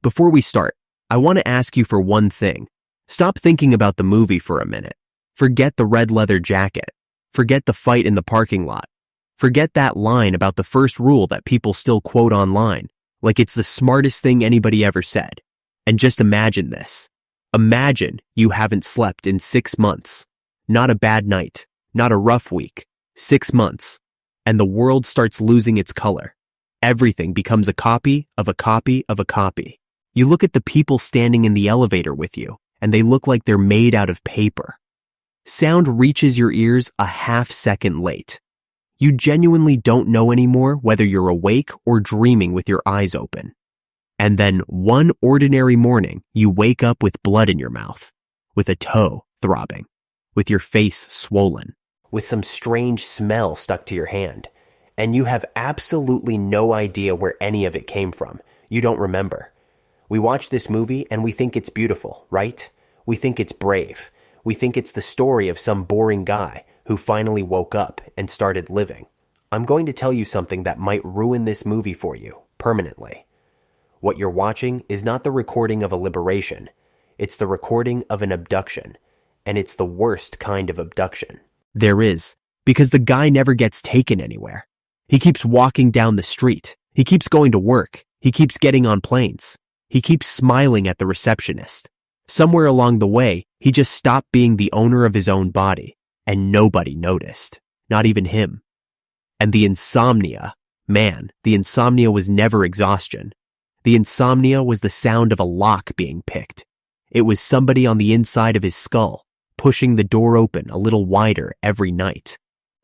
Before we start, I want to ask you for one thing. Stop thinking about the movie for a minute. Forget the red leather jacket. Forget the fight in the parking lot. Forget that line about the first rule that people still quote online, like it's the smartest thing anybody ever said. And just imagine this. Imagine you haven't slept in 6 months. Not a bad night, not a rough week. 6 months. And the world starts losing its color. Everything becomes a copy of a copy of a copy. You look at the people standing in the elevator with you, and they look like they're made out of paper. Sound reaches your ears a half second late. You genuinely don't know anymore whether you're awake or dreaming with your eyes open. And then one ordinary morning, you wake up with blood in your mouth, with a toe throbbing, with your face swollen, with some strange smell stuck to your hand, and you have absolutely no idea where any of it came from. You don't remember. We watch this movie and we think it's beautiful, right? We think it's brave. We think it's the story of some boring guy who finally woke up and started living. I'm going to tell you something that might ruin this movie for you, permanently. What you're watching is not the recording of a liberation. It's the recording of an abduction. And it's the worst kind of abduction there is, because the guy never gets taken anywhere. He keeps walking down the street. He keeps going to work. He keeps getting on planes. He keeps smiling at the receptionist. Somewhere along the way, he just stopped being the owner of his own body, and nobody noticed, not even him. And the insomnia, man, the insomnia was never exhaustion. The insomnia was the sound of a lock being picked. It was somebody on the inside of his skull, pushing the door open a little wider every night.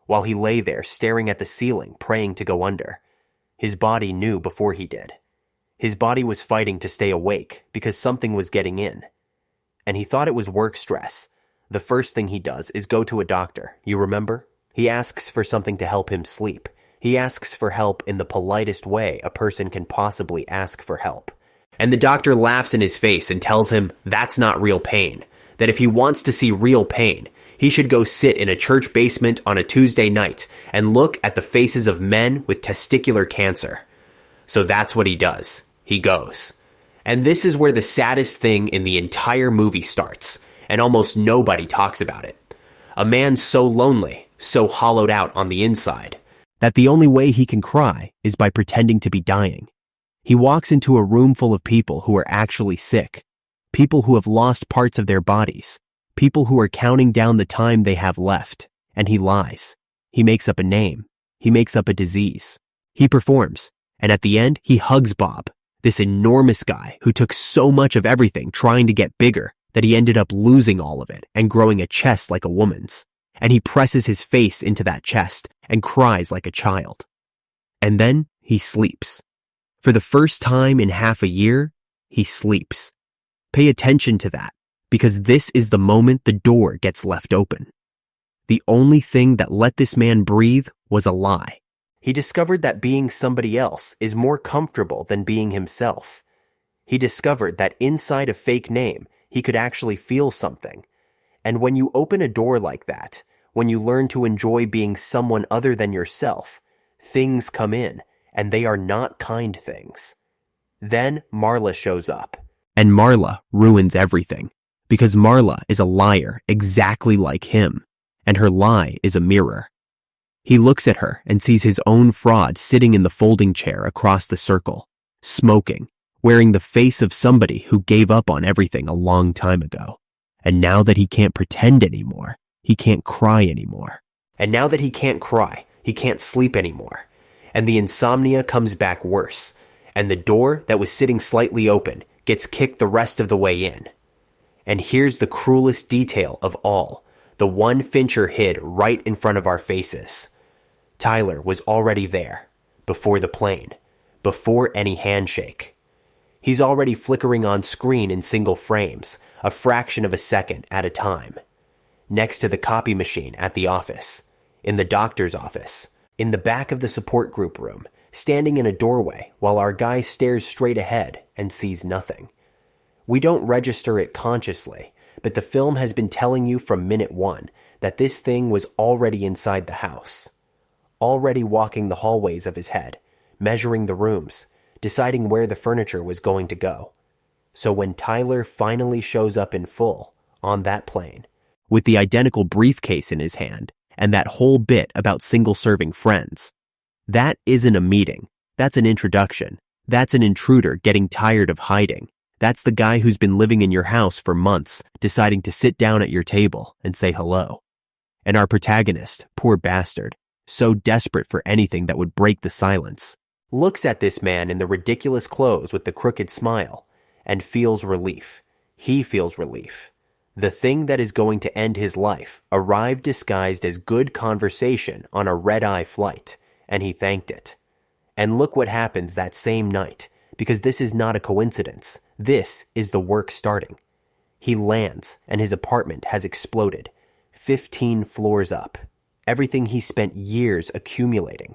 While he lay there staring at the ceiling, praying to go under. His body knew before he did. His body was fighting to stay awake because something was getting in. And he thought it was work stress. The first thing he does is go to a doctor, you remember? He asks for something to help him sleep. He asks for help in the politest way a person can possibly ask for help. And the doctor laughs in his face and tells him that's not real pain. That if he wants to see real pain, he should go sit in a church basement on a Tuesday night and look at the faces of men with testicular cancer. So that's what he does. He goes. And this is where the saddest thing in the entire movie starts, and almost nobody talks about it. A man so lonely, so hollowed out on the inside, that the only way he can cry is by pretending to be dying. He walks into a room full of people who are actually sick, people who have lost parts of their bodies, people who are counting down the time they have left, and he lies. He makes up a name. He makes up a disease. He performs, and at the end, he hugs Bob, this enormous guy who took so much of everything trying to get bigger that he ended up losing all of it and growing a chest like a woman's. And he presses his face into that chest and cries like a child. And then he sleeps. For the first time in half a year, he sleeps. Pay attention to that, because this is the moment the door gets left open. The only thing that let this man breathe was a lie. He discovered that being somebody else is more comfortable than being himself. He discovered that inside a fake name, he could actually feel something. And when you open a door like that, when you learn to enjoy being someone other than yourself, things come in, and they are not kind things. Then Marla shows up. And Marla ruins everything, because Marla is a liar exactly like him, and her lie is a mirror. He looks at her and sees his own fraud sitting in the folding chair across the circle, smoking, wearing the face of somebody who gave up on everything a long time ago. And now that he can't pretend anymore, he can't cry anymore. And now that he can't cry, he can't sleep anymore. And the insomnia comes back worse, and the door that was sitting slightly open gets kicked the rest of the way in. And here's the cruelest detail of all, the one Fincher hid right in front of our faces. Tyler was already there, before the plane, before any handshake. He's already flickering on screen in single frames, a fraction of a second at a time. Next to the copy machine at the office, in the doctor's office, in the back of the support group room, standing in a doorway while our guy stares straight ahead and sees nothing. We don't register it consciously, but the film has been telling you from minute one that this thing was already inside the house. Already walking the hallways of his head, measuring the rooms, deciding where the furniture was going to go. So when Tyler finally shows up in full on that plane, with the identical briefcase in his hand and that whole bit about single-serving friends, that isn't a meeting. That's an introduction. That's an intruder getting tired of hiding. That's the guy who's been living in your house for months, deciding to sit down at your table and say hello. And our protagonist, poor bastard, so desperate for anything that would break the silence, looks at this man in the ridiculous clothes with the crooked smile and feels relief. He feels relief. The thing that is going to end his life arrived disguised as good conversation on a red-eye flight, and he thanked it. And look what happens that same night, because this is not a coincidence. This is the work starting. He lands, and his apartment has exploded, 15 floors up. Everything he spent years accumulating.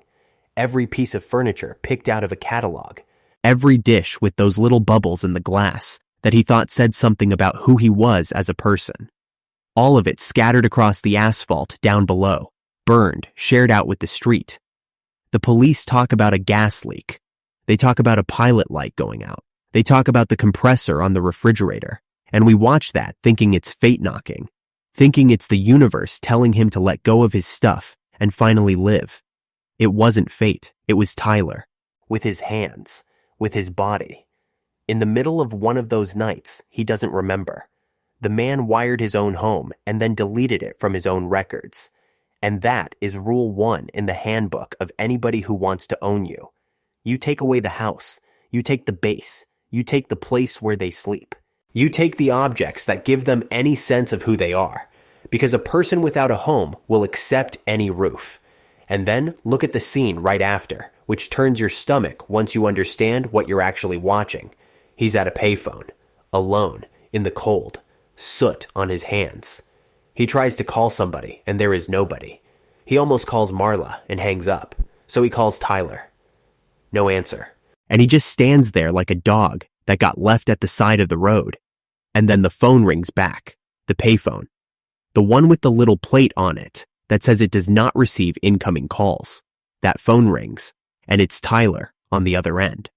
Every piece of furniture picked out of a catalog. Every dish with those little bubbles in the glass that he thought said something about who he was as a person. All of it scattered across the asphalt down below, burned, shared out with the street. The police talk about a gas leak. They talk about a pilot light going out. They talk about the compressor on the refrigerator. And we watch that thinking it's fate knocking, thinking it's the universe telling him to let go of his stuff and finally live. It wasn't fate. It was Tyler. With his hands. With his body. In the middle of one of those nights, he doesn't remember. The man wired his own home and then deleted it from his own records. And that is rule 1 in the handbook of anybody who wants to own you. You take away the house. You take the base. You take the place where they sleep. You take the objects that give them any sense of who they are. Because a person without a home will accept any roof. And then look at the scene right after, which turns your stomach once you understand what you're actually watching. He's at a payphone, alone, in the cold, soot on his hands. He tries to call somebody, and there is nobody. He almost calls Marla and hangs up, so he calls Tyler. No answer. And he just stands there like a dog that got left at the side of the road. And then the phone rings back, the payphone. The one with the little plate on it that says it does not receive incoming calls. That phone rings, and it's Tyler on the other end.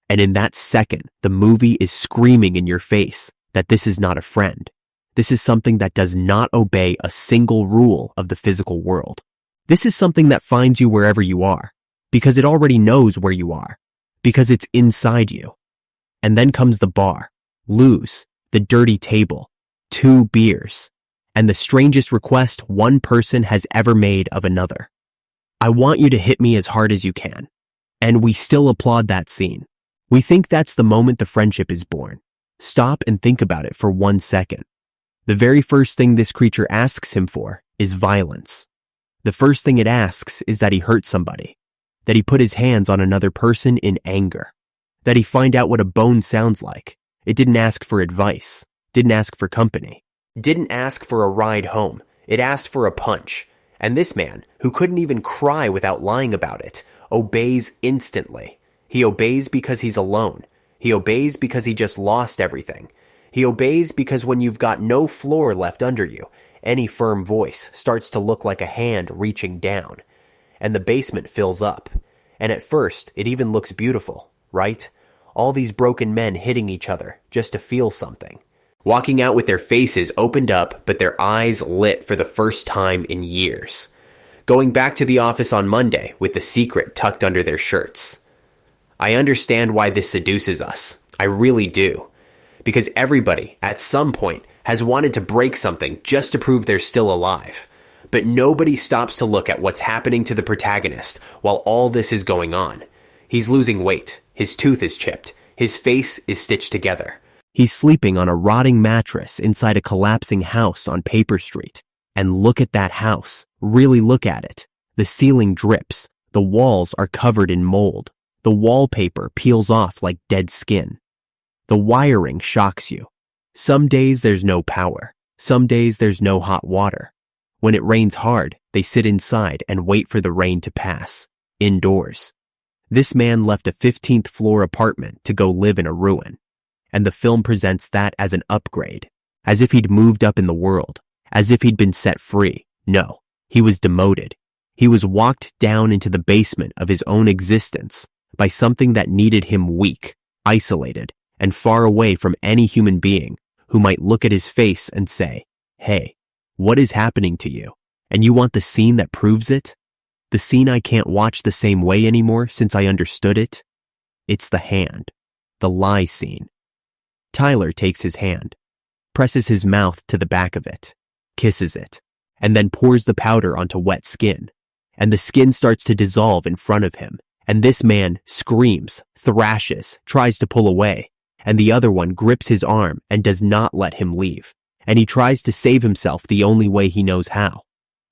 And in that second, the movie is screaming in your face that this is not a friend. This is something that does not obey a single rule of the physical world. This is something that finds you wherever you are, because it already knows where you are, because it's inside you. And then comes the bar, lose, the dirty table, 2 beers, and the strangest request one person has ever made of another. I want you to hit me as hard as you can. And we still applaud that scene. We think that's the moment the friendship is born. Stop and think about it for 1 second. The very first thing this creature asks him for is violence. The first thing it asks is that he hurt somebody, that he put his hands on another person in anger, that he find out what a bone sounds like. It didn't ask for advice, didn't ask for company, didn't ask for a ride home. It asked for a punch. And this man, who couldn't even cry without lying about it, obeys instantly. He obeys because he's alone. He obeys because he just lost everything. He obeys because when you've got no floor left under you, any firm voice starts to look like a hand reaching down. And the basement fills up. And at first, it even looks beautiful, right? All these broken men hitting each other just to feel something. Walking out with their faces opened up, but their eyes lit for the first time in years. Going back to the office on Monday with the secret tucked under their shirts. I understand why this seduces us. I really do. Because everybody, at some point, has wanted to break something just to prove they're still alive. But nobody stops to look at what's happening to the protagonist while all this is going on. He's losing weight. His tooth is chipped. His face is stitched together. He's sleeping on a rotting mattress inside a collapsing house on Paper Street. And look at that house. Really look at it. The ceiling drips. The walls are covered in mold. The wallpaper peels off like dead skin. The wiring shocks you. Some days there's no power. Some days there's no hot water. When it rains hard, they sit inside and wait for the rain to pass. Indoors. This man left a 15th floor apartment to go live in a ruin. And the film presents that as an upgrade. As if he'd moved up in the world. As if he'd been set free. No, he was demoted. He was walked down into the basement of his own existence by something that needed him weak, isolated, and far away from any human being who might look at his face and say, "Hey, what is happening to you? And you want the scene that proves it? The scene I can't watch the same way anymore since I understood it? It's the hand, the lie scene." Tyler takes his hand, presses his mouth to the back of it, kisses it, and then pours the powder onto wet skin. And the skin starts to dissolve in front of him. And this man screams, thrashes, tries to pull away. And the other one grips his arm and does not let him leave. And he tries to save himself the only way he knows how.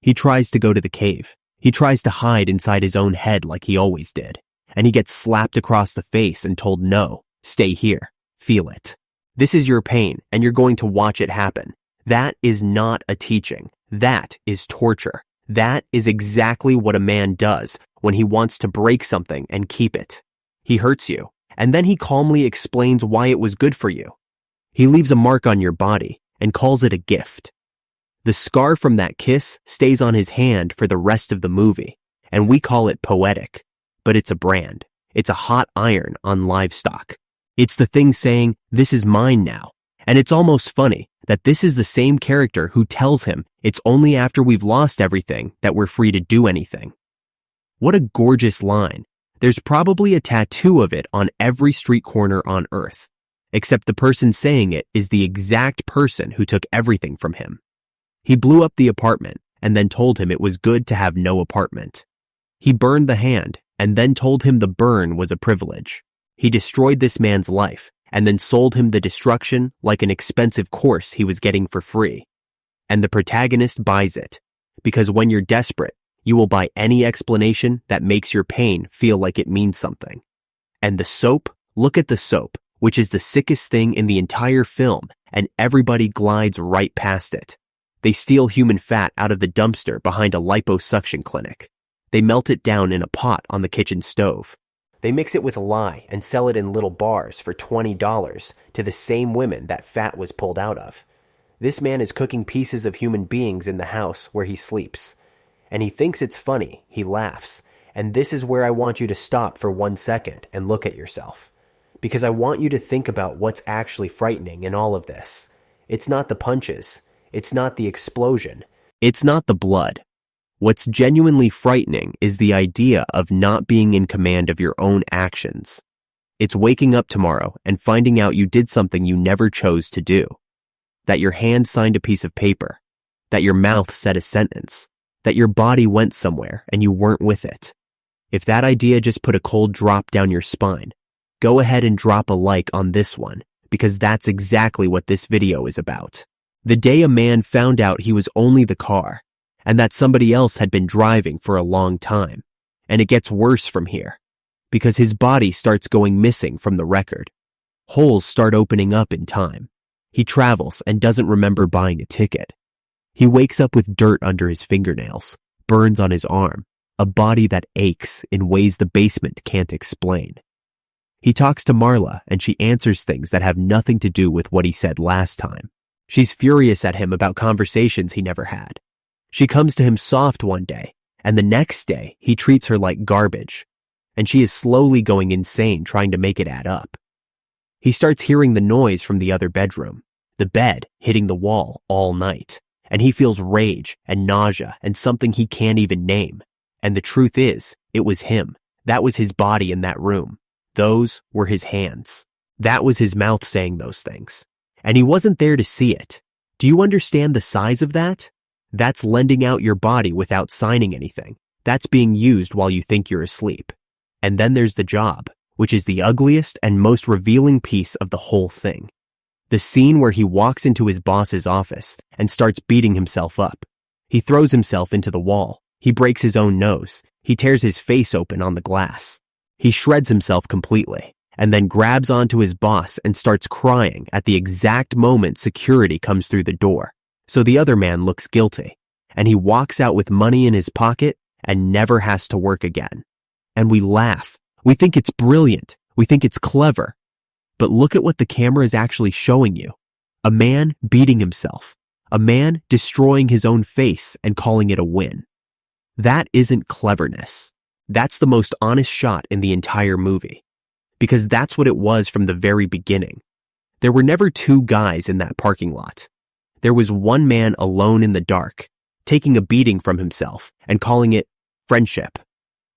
He tries to go to the cave. He tries to hide inside his own head like he always did. And he gets slapped across the face and told, "No, stay here. Feel it. This is your pain, and you're going to watch it happen." That is not a teaching. That is torture. That is exactly what a man does when he wants to break something and keep it. He hurts you, and then he calmly explains why it was good for you. He leaves a mark on your body and calls it a gift. The scar from that kiss stays on his hand for the rest of the movie, and we call it poetic. But it's a brand. It's a hot iron on livestock. It's the thing saying, "This is mine now." And it's almost funny that this is the same character who tells him it's only after we've lost everything that we're free to do anything. What a gorgeous line. There's probably a tattoo of it on every street corner on Earth, except the person saying it is the exact person who took everything from him. He blew up the apartment and then told him it was good to have no apartment. He burned the hand and then told him the burn was a privilege. He destroyed this man's life and then sold him the destruction like an expensive course he was getting for free. And the protagonist buys it, because when you're desperate, you will buy any explanation that makes your pain feel like it means something. And the soap, look at the soap, which is the sickest thing in the entire film, and everybody glides right past it. They steal human fat out of the dumpster behind a liposuction clinic. They melt it down in a pot on the kitchen stove. They mix it with lye and sell it in little bars for $20 to the same women that fat was pulled out of. This man is cooking pieces of human beings in the house where he sleeps. And he thinks it's funny, he laughs. And this is where I want you to stop for 1 second and look at yourself. Because I want you to think about what's actually frightening in all of this. It's not the punches. It's not the explosion. It's not the blood. What's genuinely frightening is the idea of not being in command of your own actions. It's waking up tomorrow and finding out you did something you never chose to do. That your hand signed a piece of paper. That your mouth said a sentence. That your body went somewhere and you weren't with it. If that idea just put a cold drop down your spine, go ahead and drop a like on this one, because that's exactly what this video is about. The day a man found out he was only the car, and that somebody else had been driving for a long time. And it gets worse from here, because his body starts going missing from the record. Holes start opening up in time. He travels and doesn't remember buying a ticket. He wakes up with dirt under his fingernails, burns on his arm, a body that aches in ways the basement can't explain. He talks to Marla and she answers things that have nothing to do with what he said last time. She's furious at him about conversations he never had. She comes to him soft one day, and the next day he treats her like garbage, and she is slowly going insane trying to make it add up. He starts hearing the noise from the other bedroom, the bed hitting the wall all night, and he feels rage and nausea and something he can't even name. And the truth is, it was him. That was his body in that room. Those were his hands. That was his mouth saying those things. And he wasn't there to see it. Do you understand the size of that? That's lending out your body without signing anything. That's being used while you think you're asleep. And then there's the job, which is the ugliest and most revealing piece of the whole thing. The scene where he walks into his boss's office and starts beating himself up. He throws himself into the wall. He breaks his own nose. He tears his face open on the glass. He shreds himself completely and then grabs onto his boss and starts crying at the exact moment security comes through the door. So the other man looks guilty, and he walks out with money in his pocket and never has to work again. And we laugh. We think it's brilliant. We think it's clever. But look at what the camera is actually showing you. A man beating himself. A man destroying his own face and calling it a win. That isn't cleverness. That's the most honest shot in the entire movie. because that's what it was from the very beginning. There were never two guys in that parking lot. There was one man alone in the dark, taking a beating from himself and calling it friendship.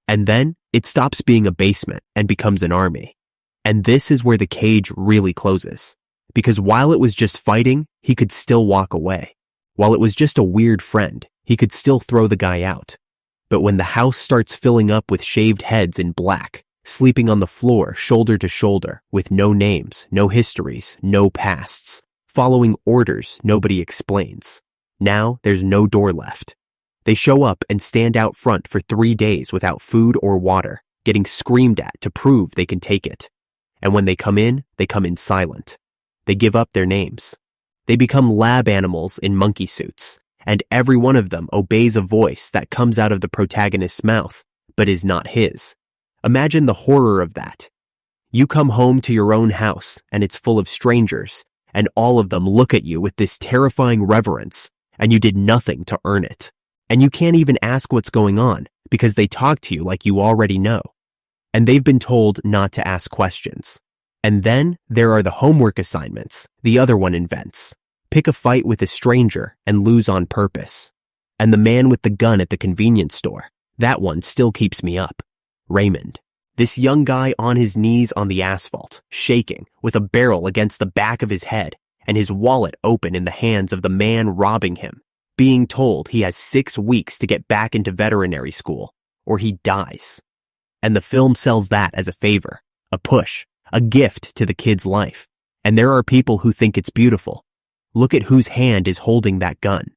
And then it stops being a basement and becomes an army. And this is where the cage really closes. Because while it was just fighting, he could still walk away. While it was just a weird friend, he could still throw the guy out. But when the house starts filling up with shaved heads in black, sleeping on the floor shoulder to shoulder, with no names, no histories, no pasts, following orders nobody explains. Now there's no door left. They show up and stand out front for 3 days without food or water, getting screamed at to prove they can take it. And when they come in silent. They give up their names. They become lab animals in monkey suits, and every one of them obeys a voice that comes out of the protagonist's mouth, but is not his. Imagine the horror of that. You come home to your own house, and it's full of strangers, and all of them look at you with this terrifying reverence, and you did nothing to earn it. And you can't even ask what's going on, because they talk to you like you already know. And they've been told not to ask questions. And then there are the homework assignments the other one invents. Pick a fight with a stranger and lose on purpose. And the man with the gun at the convenience store, that one still keeps me up. Raymond. This young guy on his knees on the asphalt, shaking, with a barrel against the back of his head, and his wallet open in the hands of the man robbing him, being told he has 6 weeks to get back into veterinary school, or he dies. And the film sells that as a favor, a push, a gift to the kid's life. And there are people who think it's beautiful. Look at whose hand is holding that gun.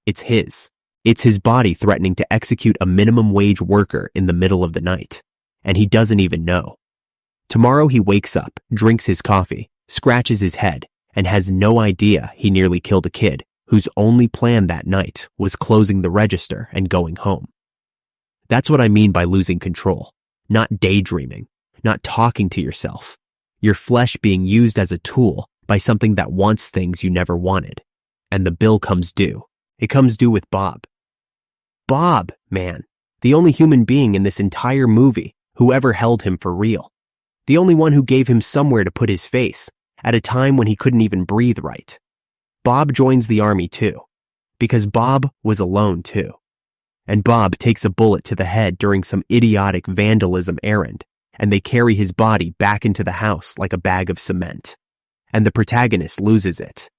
It's his. It's his body threatening to execute a minimum wage worker in the middle of the night. And he doesn't even know. Tomorrow he wakes up, drinks his coffee, scratches his head, and has no idea he nearly killed a kid whose only plan that night was closing the register and going home. That's what I mean by losing control. Not daydreaming, not talking to yourself. Your flesh being used as a tool by something that wants things you never wanted. And the bill comes due. It comes due with Bob. Bob, man, the only human being in this entire movie who ever held him for real. The only one who gave him somewhere to put his face at a time when he couldn't even breathe right. Bob joins the army too, because Bob was alone too. And Bob takes a bullet to the head during some idiotic vandalism errand, and they carry his body back into the house like a bag of cement. And the protagonist loses it.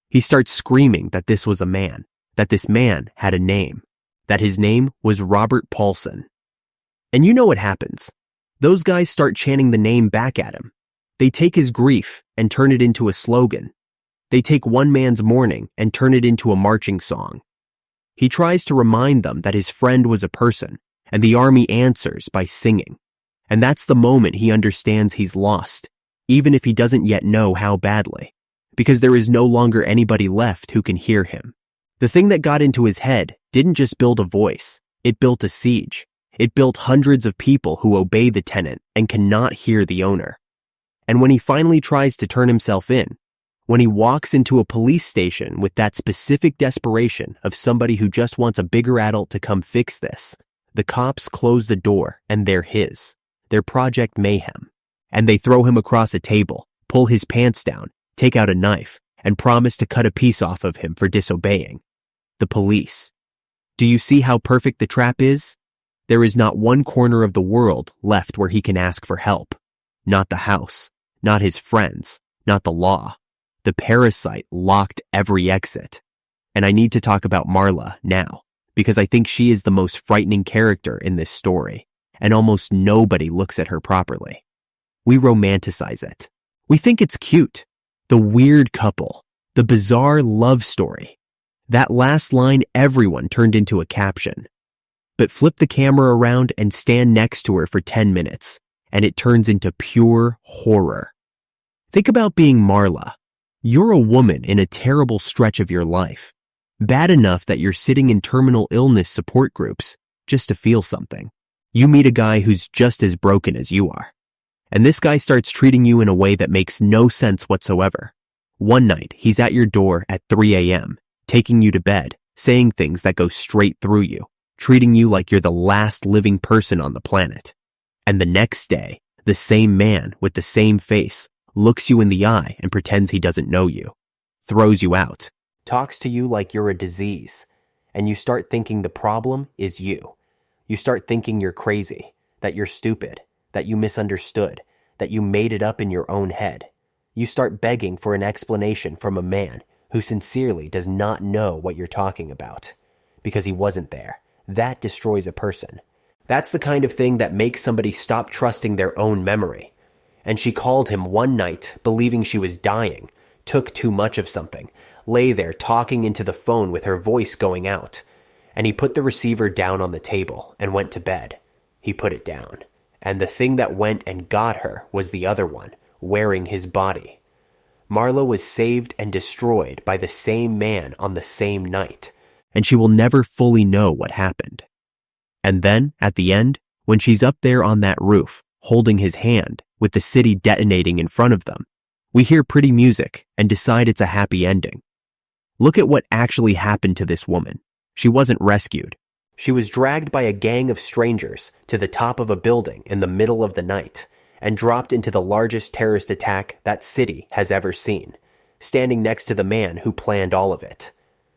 He starts screaming that this was a man, that this man had a name, that his name was Robert Paulson. And you know what happens. Those guys start chanting the name back at him. They take his grief and turn it into a slogan. They take one man's mourning and turn it into a marching song. He tries to remind them that his friend was a person, and the army answers by singing. And that's the moment he understands he's lost, even if he doesn't yet know how badly, because there is no longer anybody left who can hear him. The thing that got into his head didn't just build a voice, it built a siege. It built hundreds of people who obey the tenant and cannot hear the owner. And when he finally tries to turn himself in, when he walks into a police station with that specific desperation of somebody who just wants a bigger adult to come fix this, the cops close the door and they're his. They're Project Mayhem. And they throw him across a table, pull his pants down, take out a knife, and promise to cut a piece off of him for disobeying. The police. Do you see how perfect the trap is? There is not one corner of the world left where he can ask for help. Not the house, not his friends, not the law. The parasite locked every exit. And I need to talk about Marla now, because I think she is the most frightening character in this story, and almost nobody looks at her properly. We romanticize it. We think it's cute. The weird couple, the bizarre love story. That last line everyone turned into a caption. But flip the camera around and stand next to her for 10 minutes, and it turns into pure horror. Think about being Marla. You're a woman in a terrible stretch of your life. Bad enough that you're sitting in terminal illness support groups just to feel something. You meet a guy who's just as broken as you are. And this guy starts treating you in a way that makes no sense whatsoever. One night, he's at your door at 3 a.m., taking you to bed, saying things that go straight through you, treating you like you're the last living person on the planet. And the next day, The same man with the same face looks you in the eye and pretends he doesn't know you, throws you out, talks to you like you're a disease, and you start thinking the problem is you. You start thinking you're crazy, that you're stupid, that you misunderstood, that you made it up in your own head. You start begging for an explanation from a man who sincerely does not know what you're talking about, because he wasn't there. That destroys a person. That's the kind of thing that makes somebody stop trusting their own memory. And she called him one night, believing she was dying, took too much of something, lay there talking into the phone with her voice going out. And he put the receiver down on the table and went to bed. He put it down. And the thing that went and got her was the other one, wearing his body. Marla was saved and destroyed by the same man on the same night, and she will never fully know what happened. And then, at the end, when she's up there on that roof, holding his hand, with the city detonating in front of them, we hear pretty music and decide it's a happy ending. Look at what actually happened to this woman. She wasn't rescued. She was dragged by a gang of strangers to the top of a building in the middle of the night and dropped into the largest terrorist attack that city has ever seen, standing next to the man who planned all of it.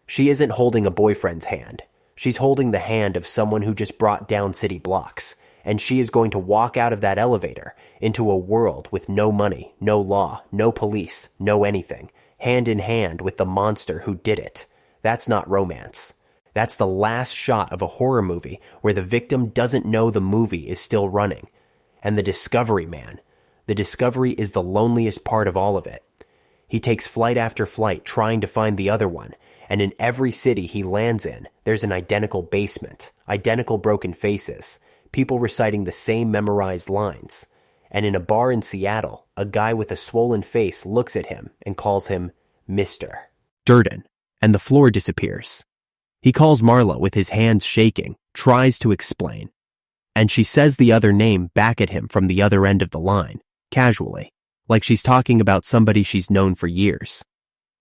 She isn't holding a boyfriend's hand. She's holding the hand of someone who just brought down city blocks, and she is going to walk out of that elevator into a world with no money, no law, no police, no anything, hand in hand with the monster who did it. That's not romance. That's the last shot of a horror movie where the victim doesn't know the movie is still running. And the discovery, man. The discovery is the loneliest part of all of it. He takes flight after flight trying to find the other one, and in every city he lands in, there's an identical basement, identical broken faces, people reciting the same memorized lines. And in a bar in Seattle, a guy with a swollen face looks at him and calls him Mr. Durden, and the floor disappears. He calls Marla with his hands shaking, tries to explain. And she says the other name back at him from the other end of the line, casually, like she's talking about somebody she's known for years.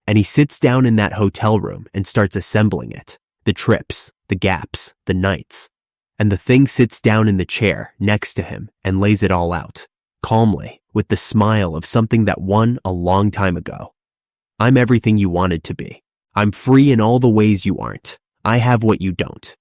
And he sits down in that hotel room and starts assembling it, the trips, the gaps, the nights. And the thing sits down in the chair next to him and lays it all out, calmly, with the smile of something that won a long time ago. I'm everything you wanted to be. I'm free in all the ways you aren't. I have what you don't.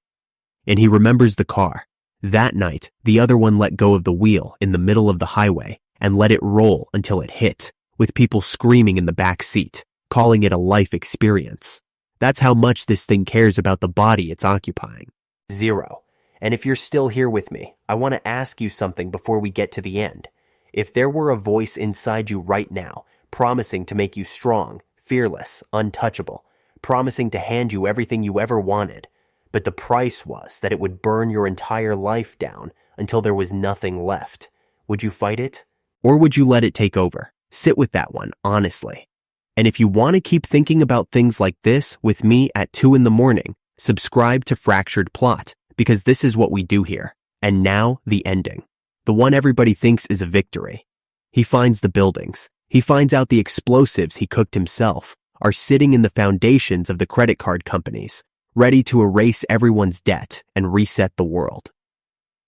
And he remembers the car. That night, the other one let go of the wheel in the middle of the highway and let it roll until it hit, with people screaming in the back seat, calling it a life experience. That's how much this thing cares about the body it's occupying. 0. And if you're still here with me, I want to ask you something before we get to the end. If there were a voice inside you right now, promising to make you strong, fearless, untouchable, promising to hand you everything you ever wanted, but the price was that it would burn your entire life down until there was nothing left, would you fight it? Or would you let it take over? Sit with that one, honestly. And if you want to keep thinking about things like this with me at 2 a.m, subscribe to Fractured Plot, because this is what we do here. And now, the ending. The one everybody thinks is a victory. He finds the buildings. He finds out the explosives he cooked himself are sitting in the foundations of the credit card companies, ready to erase everyone's debt and reset the world.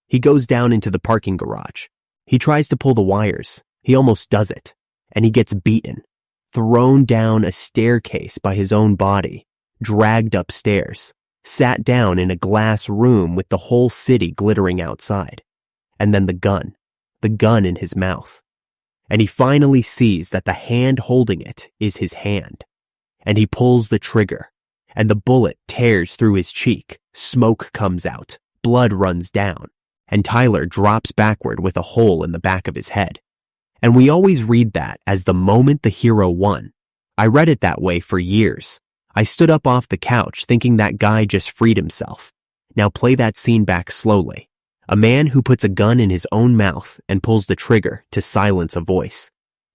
He goes down into the parking garage. He tries to pull the wires. He almost does it. And he gets beaten, thrown down a staircase by his own body, dragged upstairs, sat down in a glass room with the whole city glittering outside. And then the gun in his mouth. And he finally sees that the hand holding it is his hand. And he pulls the trigger. And the bullet tears through his cheek, smoke comes out, blood runs down, and Tyler drops backward with a hole in the back of his head. And we always read that as the moment the hero won. I read it that way for years. I stood up off the couch thinking that guy just freed himself. Now play that scene back slowly. A man who puts a gun in his own mouth and pulls the trigger to silence a voice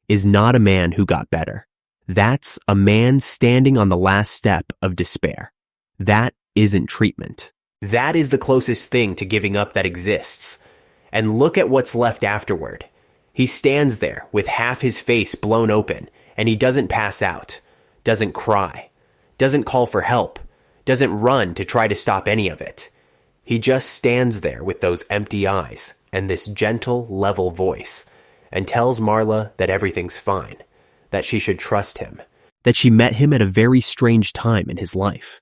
is not a man who got better. That's a man standing on the last step of despair. That isn't treatment. That is the closest thing to giving up that exists. And look at what's left afterward. He stands there with half his face blown open, and he doesn't pass out, doesn't cry, doesn't call for help, doesn't run to try to stop any of it. He just stands there with those empty eyes and this gentle, level voice and tells Marla that everything's fine, that she should trust him, that she met him at a very strange time in his life.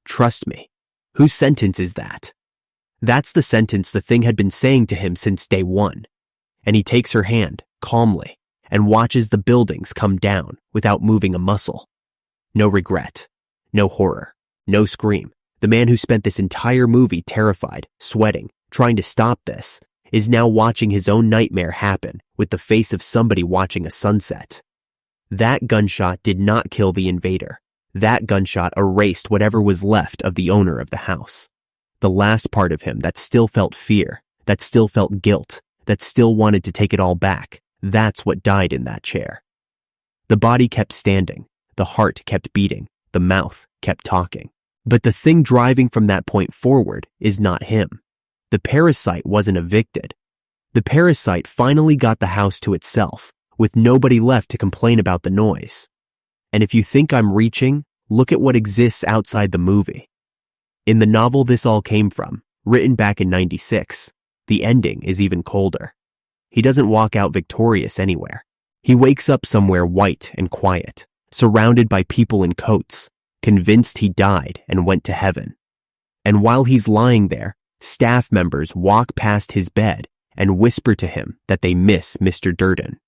Trust me. Whose sentence is that? That's the sentence the thing had been saying to him since day one. And he takes her hand, calmly, and watches the buildings come down without moving a muscle. No regret, no horror, no scream. The man who spent this entire movie terrified, sweating, trying to stop this, is now watching his own nightmare happen with the face of somebody watching a sunset. That gunshot did not kill the invader. That gunshot erased whatever was left of the owner of the house. The last part of him that still felt fear, that still felt guilt, that still wanted to take it all back, that's what died in that chair. The body kept standing, the heart kept beating, the mouth kept talking. But the thing driving from that point forward is not him. The parasite wasn't evicted. The parasite finally got the house to itself, with nobody left to complain about the noise. And if you think I'm reaching, look at what exists outside the movie. In the novel this all came from, written back in '96, the ending is even colder. He doesn't walk out victorious anywhere. He wakes up somewhere white and quiet, surrounded by people in coats, convinced he died and went to heaven. And while he's lying there, staff members walk past his bed and whisper to him that they miss Mr. Durden,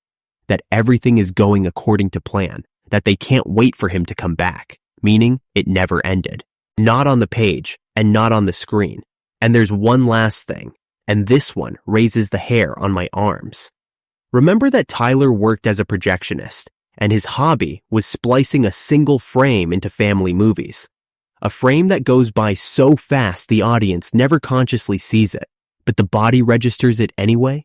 that everything is going according to plan, that they can't wait for him to come back, meaning it never ended. Not on the page and not on the screen. And there's one last thing, and this one raises the hair on my arms. Remember that Tyler worked as a projectionist, and his hobby was splicing a single frame into family movies. A frame that goes by so fast the audience never consciously sees it, but the body registers it anyway?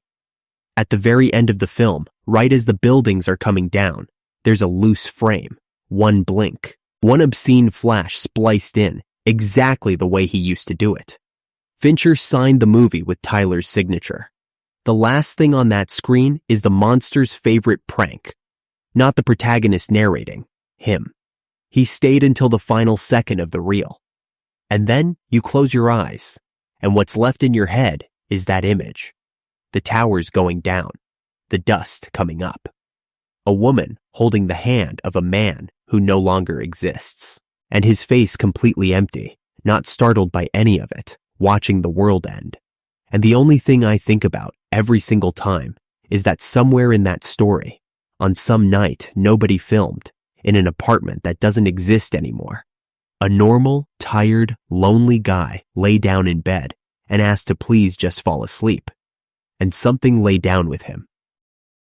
At the very end of the film, right as the buildings are coming down, there's a loose frame, one blink, one obscene flash spliced in, exactly the way he used to do it. Fincher signed the movie with Tyler's signature. The last thing on that screen is the monster's favorite prank. Not the protagonist narrating, him. He stayed until the final second of the reel. And then you close your eyes, and what's left in your head is that image. The towers going down, the dust coming up. A woman holding the hand of a man who no longer exists, and his face completely empty, not startled by any of it, watching the world end. And the only thing I think about every single time is that somewhere in that story, on some night nobody filmed, in an apartment that doesn't exist anymore, a normal, tired, lonely guy lay down in bed and asked to please just fall asleep. And something lay down with him.